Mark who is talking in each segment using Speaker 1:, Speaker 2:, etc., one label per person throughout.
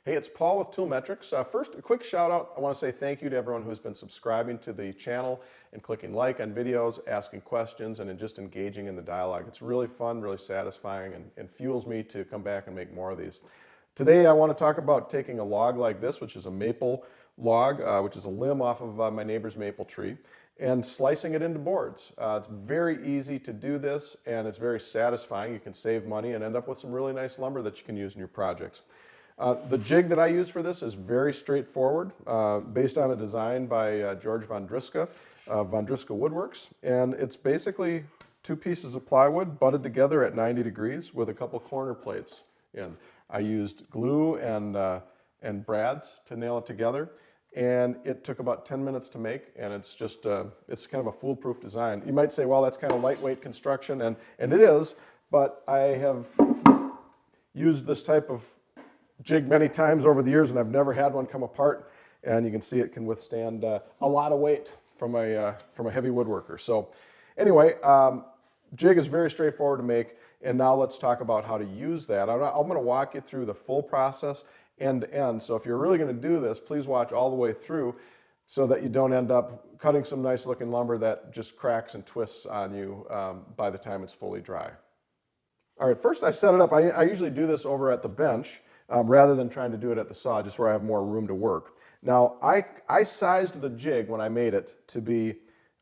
Speaker 1: Hey, it's Paul with Tool Metrics. First, a quick shout out. I want to say thank you to everyone who's been subscribing to the channel and clicking like on videos, asking questions, and just engaging in the dialogue. It's really fun, really satisfying, and fuels me to come back and make more of these. Today, I want to talk about taking a log like this, which is a maple log, which is a limb off of my neighbor's maple tree, and slicing it into boards. It's very easy to do this, and it's very satisfying. You can save money and end up with some really nice lumber that you can use in your projects. The jig that I use for this is very straightforward, based on a design by George Von Driska, Von Driska Woodworks, and it's basically two pieces of plywood butted together at 90 degrees with a couple corner plates in. I used glue and brads to nail it together, and it took about 10 minutes to make, and it's just it's kind of a foolproof design. You might say, well, that's kind of lightweight construction, and it is, but I have used this type of jig many times over the years, and I've never had one come apart, and you can see it can withstand a lot of weight from a heavy woodworker. So anyway, jig is very straightforward to make, and now let's talk about how to use that. I'm going to walk you through the full process end to end, so if you're really going to do this, please watch all the way through so that you don't end up cutting some nice looking lumber that just cracks and twists on you by the time it's fully dry. All right, first I set it up. I usually do this over at the bench, rather than trying to do it at the saw, just where I have more room to work. Now, I sized the jig when I made it to be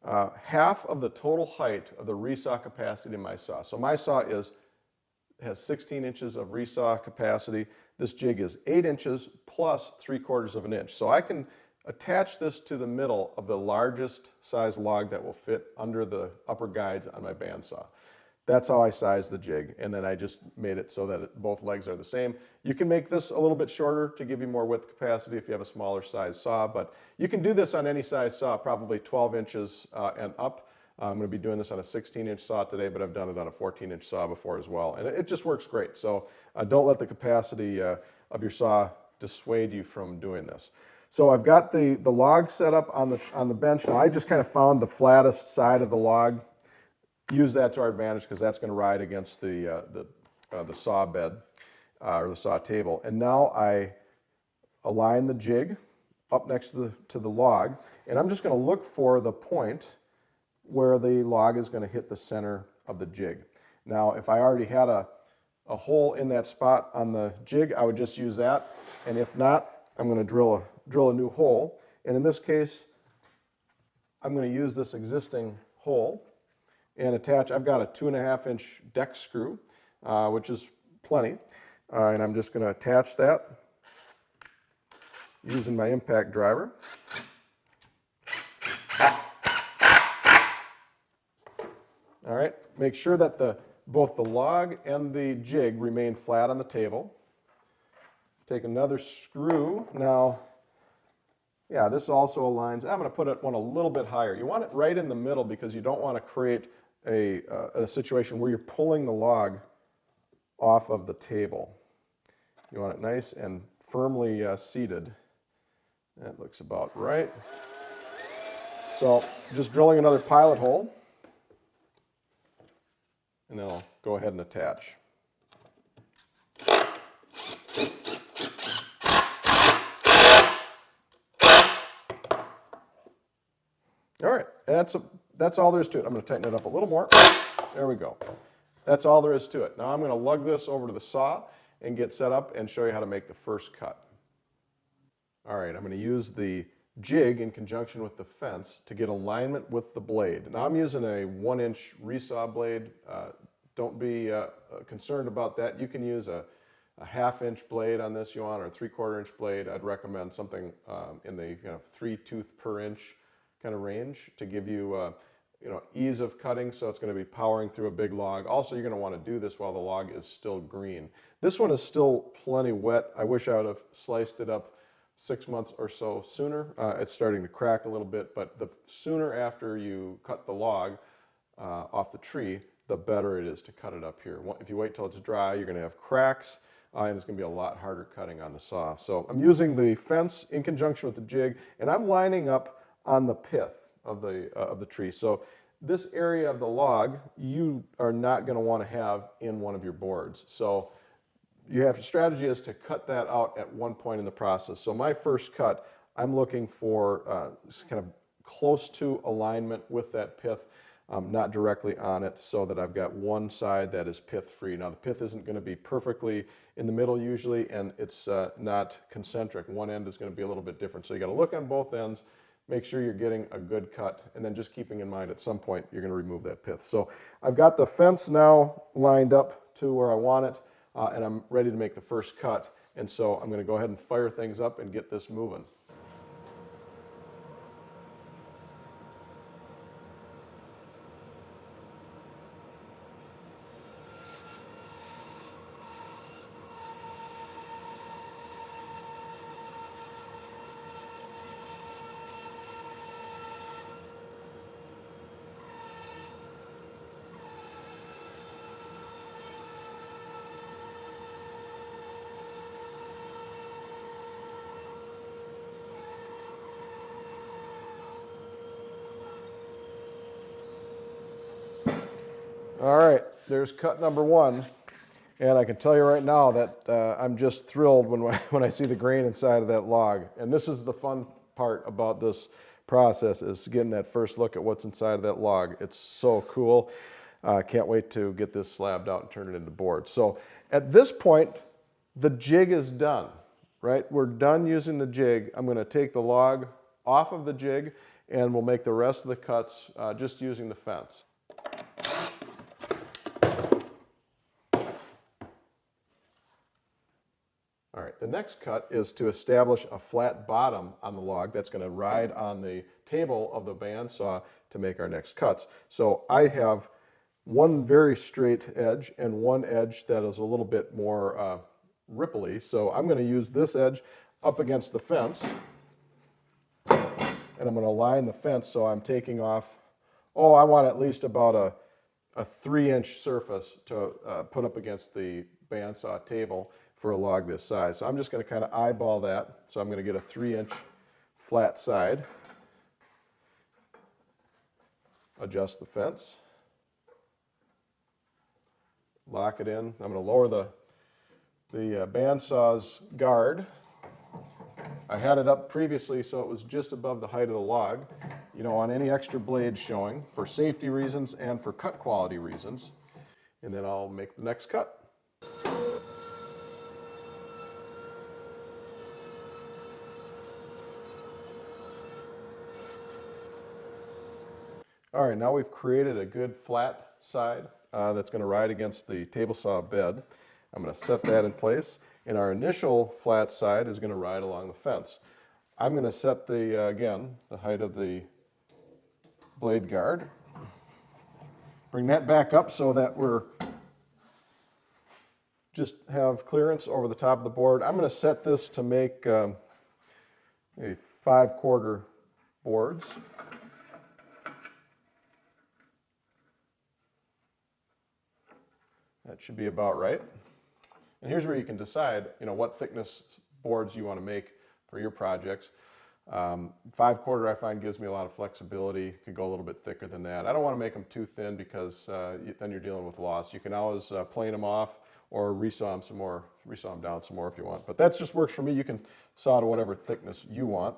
Speaker 1: half of the total height of the resaw capacity in my saw. So my saw has 16 inches of resaw capacity. This jig is 8 inches plus 3/4 of an inch. So I can attach this to the middle of the largest size log that will fit under the upper guides on my bandsaw. That's how I sized the jig, and then I just made it so that both legs are the same. You can make this a little bit shorter to give you more width capacity if you have a smaller size saw, but you can do this on any size saw, probably 12 inches and up. I'm going to be doing this on a 16-inch saw today, but I've done it on a 14-inch saw before as well, and it just works great. So don't let the capacity of your saw dissuade you from doing this. So I've got the log set up on the bench. Now I just kind of found the flattest side of the log. Use that to our advantage because that's going to ride against the saw bed or the saw table. And now I align the jig up next to the log, and I'm just going to look for the point where the log is going to hit the center of the jig. Now, if I already had a hole in that spot on the jig, I would just use that, and if not, I'm going to drill a new hole. And in this case, I'm going to use this existing hole and attach. I've got a 2.5-inch deck screw, which is plenty, and I'm just going to attach that using my impact driver. All right, make sure that both the log and the jig remain flat on the table. Take another screw. Now, yeah, this also aligns. I'm going to put one a little bit higher. You want it right in the middle because you don't want to create a situation where you're pulling the log off of the table. You want it nice and firmly seated. That looks about right. So just drilling another pilot hole, and then I'll go ahead and attach. All right, that's all there is to it. I'm going to tighten it up a little more. There we go. That's all there is to it. Now I'm going to lug this over to the saw and get set up and show you how to make the first cut. All right, I'm going to use the jig in conjunction with the fence to get alignment with the blade. Now I'm using a 1-inch resaw blade. Don't be concerned about that. You can use a 1/2-inch blade on this you want, or a 3/4-inch blade. I'd recommend something in the 3-tooth per inch kind of range to give you ease of cutting, so it's going to be powering through a big log. Also, you're going to want to do this while the log is still green. This one is still plenty wet. I wish I would have sliced it up 6 months or so sooner. It's starting to crack a little bit, but the sooner after you cut the log off the tree, the better it is to cut it up here. If you wait till it's dry, you're going to have cracks, and it's going to be a lot harder cutting on the saw. So I'm using the fence in conjunction with the jig, and I'm lining up on the pith of the tree. So this area of the log you are not going to want to have in one of your boards. So strategy is to cut that out at one point in the process. So my first cut, I'm looking for kind of close to alignment with that pith, not directly on it, so that I've got one side that is pith free. Now the pith isn't going to be perfectly in the middle usually, and it's not concentric. One end is going to be a little bit different. So you got to look on both ends, make sure you're getting a good cut, and then just keeping in mind at some point you're going to remove that pith. So I've got the fence now lined up to where I want it, and I'm ready to make the first cut. And so I'm going to go ahead and fire things up and get this moving. All right, there's cut number one, and I can tell you right now that I'm just thrilled when I see the grain inside of that log. And this is the fun part about this process, is getting that first look at what's inside of that log. It's so cool. Can't wait to get this slabbed out and turn it into boards. So at this point, the jig is done, right? We're done using the jig. I'm going to take the log off of the jig, and we'll make the rest of the cuts just using the fence. All right, the next cut is to establish a flat bottom on the log that's going to ride on the table of the bandsaw to make our next cuts. So I have one very straight edge and one edge that is a little bit more ripply. So I'm going to use this edge up against the fence, and I'm going to line the fence so I'm taking off, I want at least about a 3-inch surface to put up against the bandsaw table for a log this size. So I'm just going to kind of eyeball that. So I'm going to get a 3-inch flat side. Adjust the fence. Lock it in. I'm going to lower the bandsaw's guard. I had it up previously so it was just above the height of the log. You know, on any extra blades showing, for safety reasons and for cut quality reasons. And then I'll make the next cut. All right, now we've created a good flat side that's going to ride against the table saw bed. I'm going to set that in place, and our initial flat side is going to ride along the fence. I'm going to set again, the height of the blade guard. Bring that back up so that we're just have clearance over the top of the board. I'm going to set this to make a 5/4 boards. That should be about right. And here's where you can decide, what thickness boards you want to make for your projects. 5/4 I find gives me a lot of flexibility. Could go a little bit thicker than that. I don't want to make them too thin because then you're dealing with loss. You can always plane them off or resaw them some more, resaw them down some more if you want. But that just works for me. You can saw to whatever thickness you want.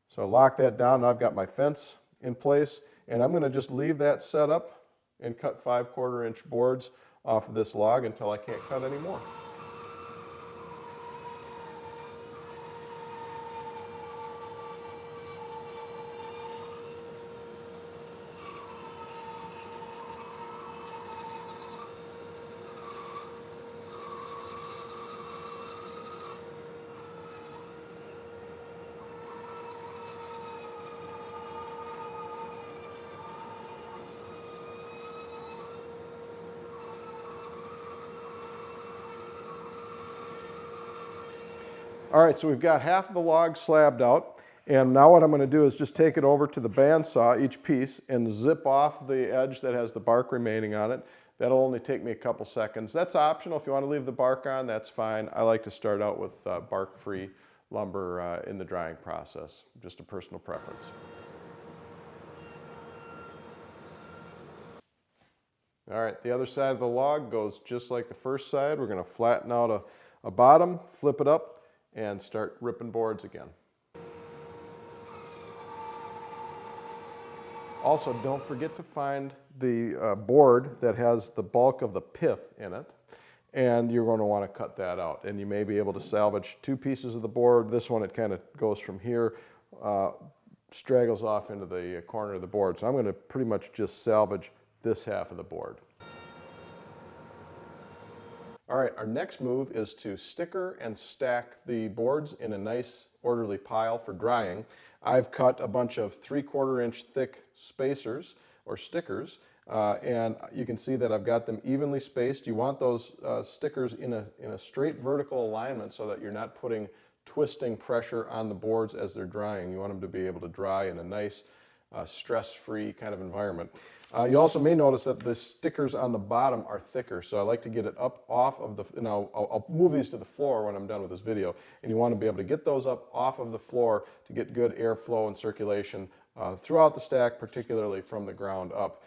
Speaker 1: So lock that down. Now I've got my fence in place, and I'm going to just leave that set up and cut 5/4 inch boards off of this log until I can't cut anymore. All right, so we've got half of the log slabbed out, and now what I'm going to do is just take it over to the bandsaw, each piece, and zip off the edge that has the bark remaining on it. That'll only take me a couple seconds. That's optional. If you want to leave the bark on, that's fine. I like to start out with bark-free lumber in the drying process, just a personal preference. All right, the other side of the log goes just like the first side. We're going to flatten out a bottom, flip it up, and start ripping boards again. Also, don't forget to find the board that has the bulk of the pith in it, and you're going to want to cut that out. And you may be able to salvage 2 pieces of the board. This one, it kind of goes from here, straggles off into the corner of the board. So I'm going to pretty much just salvage this half of the board. All right, our next move is to sticker and stack the boards in a nice orderly pile for drying. I've cut a bunch of 3/4 inch thick spacers or stickers, and you can see that I've got them evenly spaced. You want those stickers in a straight vertical alignment so that you're not putting twisting pressure on the boards as they're drying. You want them to be able to dry in a nice stress-free kind of environment. You also may notice that the stickers on the bottom are thicker, so I like to get it up off of the, and I'll move these to the floor when I'm done with this video, and you want to be able to get those up off of the floor to get good airflow and circulation throughout the stack, particularly from the ground up.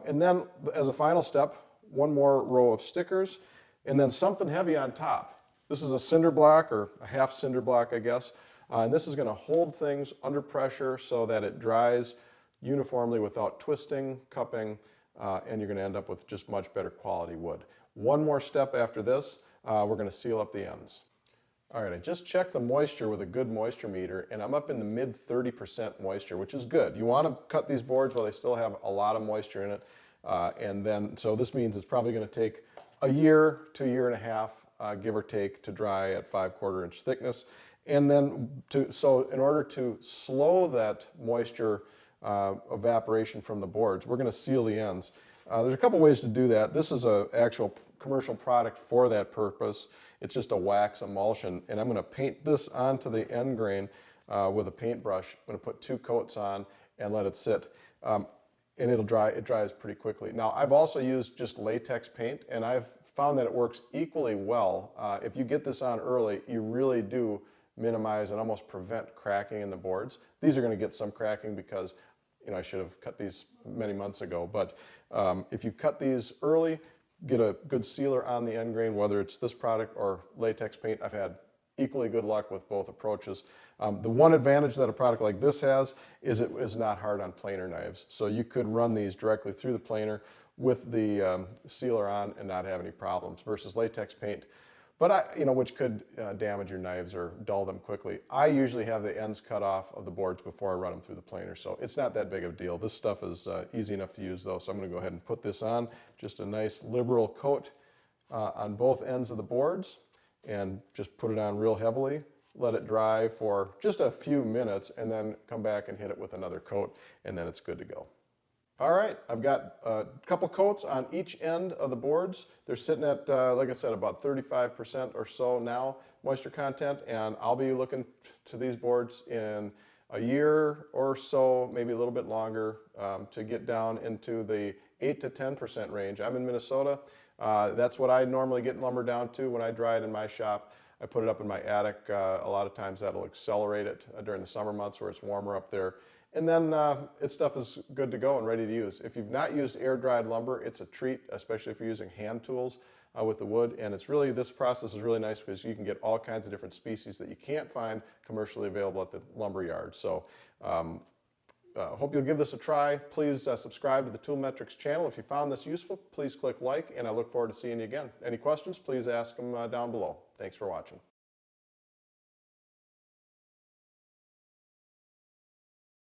Speaker 1: And then as a final step, one more row of stickers, and then something heavy on top. This is a cinder block, or a half cinder block, I guess, and this is going to hold things under pressure so that it dries uniformly without twisting, cupping, and you're going to end up with just much better quality wood. One more step after this, we're going to seal up the ends. All right, I just checked the moisture with a good moisture meter, and I'm up in the mid 30% moisture, which is good. You want to cut these boards while they still have a lot of moisture in it, and then, so this means it's probably going to take a year to a year and a half, give or take, to dry at 5/4 inch thickness. And then, so in order to slow that moisture evaporation from the boards, we're going to seal the ends. There's a couple ways to do that. This is an actual commercial product for that purpose. It's just a wax emulsion, and I'm going to paint this onto the end grain with a paintbrush. I'm going to put 2 coats on and let it sit, and it'll dry. It dries pretty quickly. Now, I've also used just latex paint, and I've found that it works equally well. If you get this on early, you really do minimize and almost prevent cracking in the boards. These are going to get some cracking because, you know, I should have cut these many months ago, but if you cut these early, get a good sealer on the end grain, whether it's this product or latex paint. I've had equally good luck with both approaches. The one advantage that a product like this has is it is not hard on planer knives. So you could run these directly through the planer with the sealer on and not have any problems, versus latex paint, but which could damage your knives or dull them quickly. I usually have the ends cut off of the boards before I run them through the planer, so it's not that big of a deal. This stuff is easy enough to use though, so I'm going to go ahead and put this on. Just a nice liberal coat on both ends of the boards, and just put it on real heavily. Let it dry for just a few minutes, and then come back and hit it with another coat, and then it's good to go. All right, I've got a couple coats on each end of the boards. They're sitting at, like I said, about 35% or so now, moisture content, and I'll be looking to these boards in a year or so, maybe a little bit longer, to get down into the 8 to 10% range. I'm in Minnesota. That's what I normally get lumber down to when I dry it in my shop. I put it up in my attic. A lot of times that'll accelerate it during the summer months where it's warmer up there. And then its stuff is good to go and ready to use. If you've not used air-dried lumber, it's a treat, especially if you're using hand tools with the wood. And it's really, this process is really nice because you can get all kinds of different species that you can't find commercially available at the lumber yard. So hope you'll give this a try. Please subscribe to the Tool Metrics channel. If you found this useful, please click like, and I look forward to seeing you again. Any questions, please ask them down below. Thanks for watching.